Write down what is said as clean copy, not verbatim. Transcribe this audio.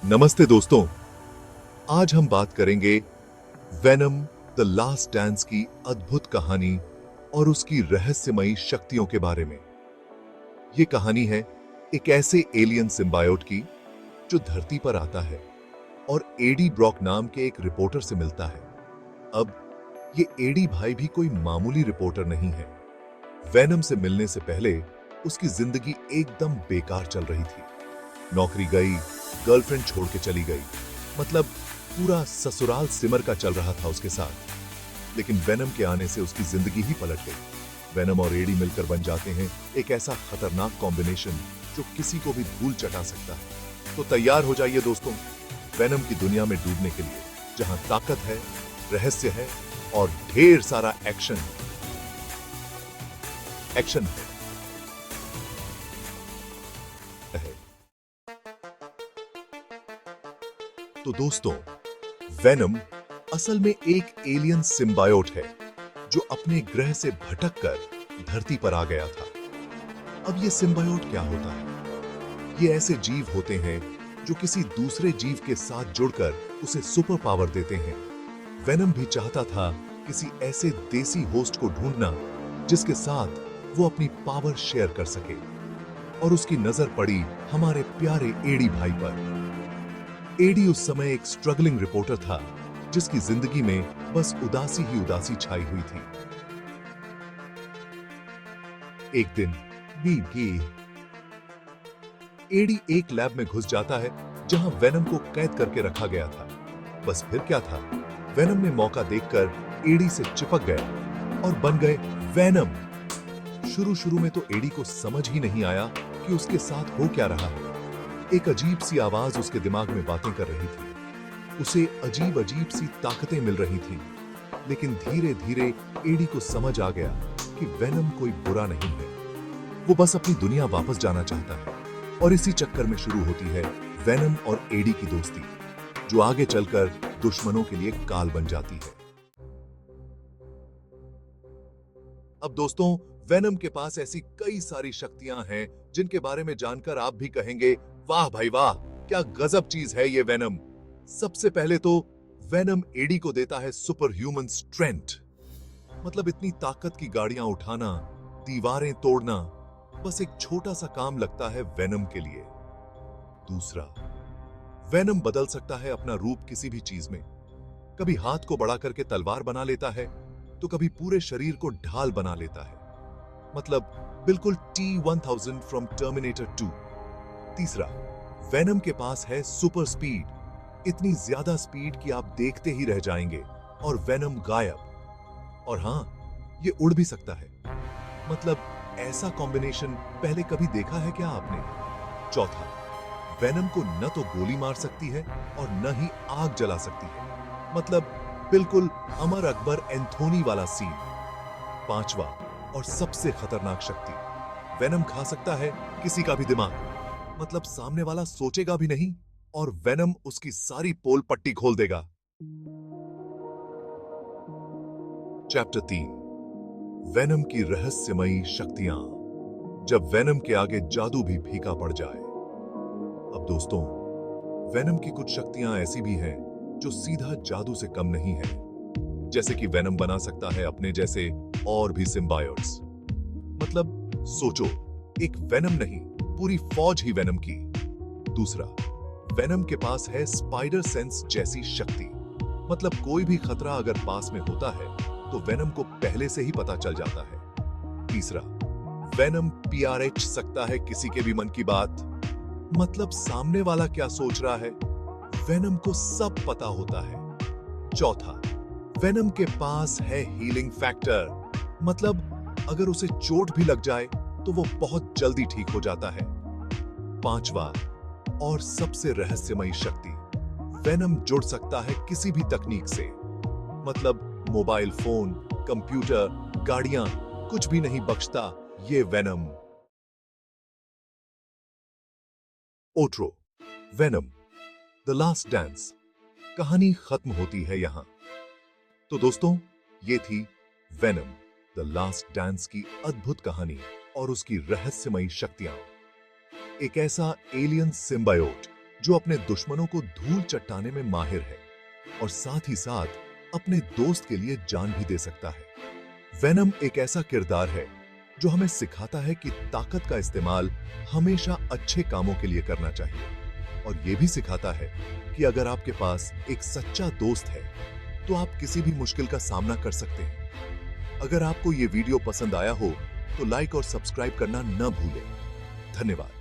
नमस्ते दोस्तों, आज हम बात करेंगे वेनम द लास्ट डांस की अद्भुत कहानी और उसकी रहस्यमयी शक्तियों के बारे में। यह कहानी है एक ऐसे एलियन सिम्बायोट की जो धरती पर आता है और एडी ब्रॉक नाम के एक रिपोर्टर से मिलता है। अब ये एडी भाई भी कोई मामूली रिपोर्टर नहीं है। वेनम से मिलने से पहले उसकी जिंदगी एकदम बेकार चल रही थी। नौकरी गई, गर्लफ्रेंड छोड़ के चली गई, मतलब पूरा ससुराल सिमर का चल रहा था उसके साथ। लेकिन वेनम के आने से उसकी जिंदगी ही पलट गई। वेनम और एडी मिलकर बन जाते हैं एक ऐसा खतरनाक कॉम्बिनेशन जो किसी को भी धूल चटा सकता है। तो तैयार हो जाइए दोस्तों, वेनम की दुनिया में डूबने के लिए, जहां ताकत है, रहस्य है और ढेर सारा एक्शन है। तो दोस्तों, वेनम असल में एक एलियन सिम्बायोट है जो अपने ग्रह से भटककर धरती पर आ गया था। अब ये सिम्बायोट क्या होता है? ये ऐसे जीव होते हैं जो किसी दूसरे जीव के साथ जुड़कर उसे सुपर पावर देते हैं। वेनम भी चाहता था किसी ऐसे देसी होस्ट को ढूंढना जिसके साथ वो अपनी पावर शेयर कर सके, और उसकी नजर पड़ी हमारे प्यारे एडी भाई पर। एडी उस समय एक स्ट्रगलिंग रिपोर्टर था जिसकी जिंदगी में बस उदासी ही उदासी छाई हुई थी। एक दिन एडी एक लैब में घुस जाता है जहां वेनम को कैद करके रखा गया था। बस फिर क्या था, वेनम ने मौका देखकर एडी से चिपक गया और बन गए वेनम। शुरू में तो एडी को समझ ही नहीं आया कि उसके साथ हो क्या रहा है। एक अजीब सी आवाज उसके दिमाग में बातें कर रही थी। उसे अजीब अजीब सी ताकतें मिल रही थी। लेकिन धीरे धीरे एडी को समझ आ गया कि वेनम कोई बुरा नहीं है। वो बस अपनी दुनिया वापस जाना चाहता है। और इसी चक्कर में शुरू होती है वेनम और एडी की दोस्ती, जो आगे चलकर दुश्मनों के लिए काल बन जाती है। अब दोस्तों, वेनम के पास ऐसी कई सारी शक्तियां हैं जिनके बारे में जानकर आप भी कहेंगे, वाह भाई वाह, क्या गजब चीज है ये वेनम। सबसे पहले तो वेनम एडी को देता है सुपर ह्यूमन स्ट्रेंथ। मतलब इतनी ताकत की गाड़ियां उठाना, दीवारें तोड़ना, बस एक छोटा सा काम लगता है वेनम के लिए। दूसरा, वेनम बदल सकता है अपना रूप किसी भी चीज में। कभी हाथ को बड़ा करके तलवार बना लेता है, तो कभी पूरे शरीर को ढाल बना लेता है। मतलब बिल्कुल T-1000 फ्रॉम टर्मिनेटर 2। तीसरा, वेनम के पास है सुपर स्पीड। इतनी ज्यादा स्पीड कि आप देखते ही रह जाएंगे और वेनम गायब। और हां, ये उड़ भी सकता है। मतलब ऐसा कॉम्बिनेशन पहले कभी देखा है क्या आपने? चौथा, वेनम को न तो गोली मार सकती है और न ही आग जला सकती है। मतलब बिल्कुल अमर अकबर एंथोनी वाला सीन। पांचवा और सबसे खतरनाक शक्ति, वेनम खा सकता है किसी का भी दिमाग। मतलब सामने वाला सोचेगा भी नहीं और वेनम उसकी सारी पोल पट्टी खोल देगा। चैप्टर 3, वेनम की रहस्यमयी शक्तियां, जब वेनम के आगे जादू भी फीका पड़ जाए। अब दोस्तों, वेनम की कुछ शक्तियां ऐसी भी हैं जो सीधा जादू से कम नहीं है। जैसे कि वेनम बना सकता है अपने जैसे और भी सिम्बायोट्स। मतलब सोचो, एक वेनम नहीं, पूरी फौज ही वेनम की। दूसरा, वेनम के पास है स्पाइडर सेंस जैसी शक्ति। मतलब कोई भी खतरा अगर पास में होता है तो वेनम को पहले से ही पता चल जाता है। तीसरा, वेनम PRH सकता है किसी के भी मन की बात। मतलब सामने वाला क्या सोच रहा है, वेनम को सब पता होता है। चौथा, वेनम के पास है हीलिंग फैक्टर। मतलब अगर उसे चोट भी लग जाए तो वो बहुत जल्दी ठीक हो जाता है। पांचवा और सबसे रहस्यमयी शक्ति, वेनम जुड़ सकता है किसी भी तकनीक से। मतलब मोबाइल फोन, कंप्यूटर, गाड़ियां, कुछ भी नहीं बख्शता ये वेनम। ओट्रो, वेनम द लास्ट डांस, कहानी खत्म होती है यहां। तो दोस्तों, ये थी वेनम द लास्ट डांस की अद्भुत कहानी और उसकी रहस्यमयी शक्तियां। एक ऐसा एलियन सिम्बायोट जो अपने दुश्मनों को धूल चट्टाने में माहिर है और साथ ही साथ अपने दोस्त के लिए जान भी दे सकता है। वेनम एक ऐसा किरदार है जो हमें सिखाता है कि ताकत का इस्तेमाल हमेशा अच्छे कामों के लिए करना चाहिए और यह भी सिखाता है कि अगर आपके पास एक सच्चा दोस्त है तो आप किसी भी मुश्किल का सामना कर सकते हैं। अगर आपको यह वीडियो पसंद आया हो तो लाइक और सब्सक्राइब करना न भूलें। धन्यवाद।